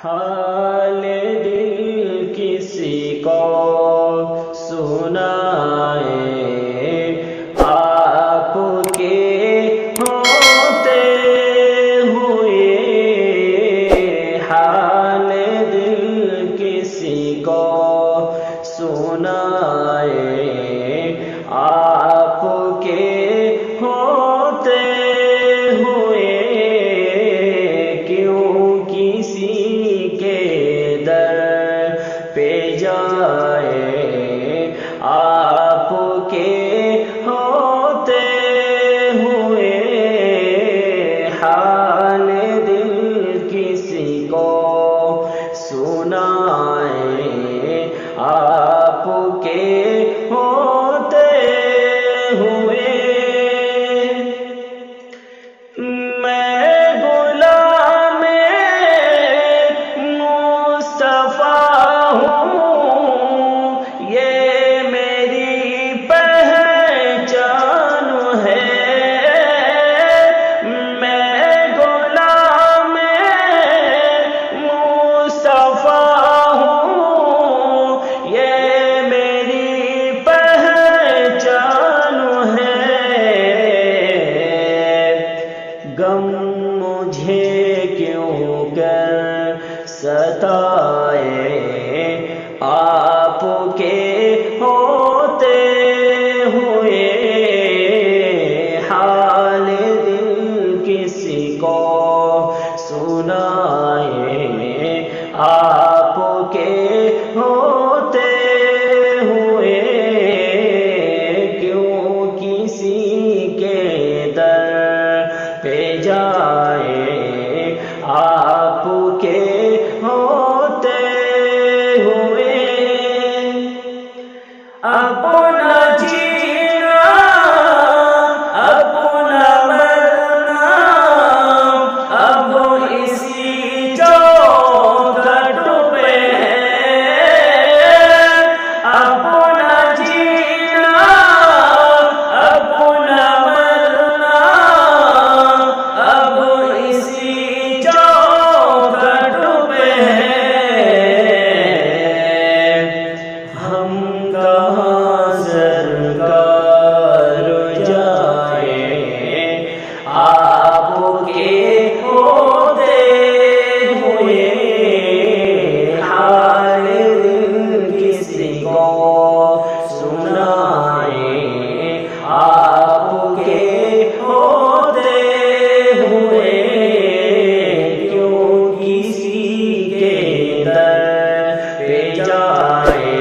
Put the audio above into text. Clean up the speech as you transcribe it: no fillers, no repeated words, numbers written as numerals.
حال دل کسی کو سنائے، آپ کے ہوتے ہوئے حال دل کسی کو سنائے، آپ کے ہوتے ہوئے کیوں کسی کے در پہ جائے، آپ کے ہوتے ہوئے حال دل کسی کو سنائے، آپ کے ہوتے ہوئے میں غلام مصطفیٰ ہوں، یہ میری پہچان ہے، میں غلام مصطفیٰ ہوں، یہ میری پہچان ہے، غم مجھے کیوں کر ستائے، آپ کے ہوتے ہوئے حال دل کسی کو سنائے، آپ کے ہوتے ہوئے کیوں کسی کے در پہ جائے، آپ کے ہوتے ہوئے اپنا جینا اپنا مرنا اب اسی چوکھٹ پہ ہے، اپنا جینا اپنا مرنا اب اسی چوکھٹ پہ ہے، ہم کہاں سرکار جائیں، آپ کے ہوتے ہوئے حال دل کسی کو سنائے، آپ کے ہوتے ہوئے کیوں کسی کے در پہ جائے،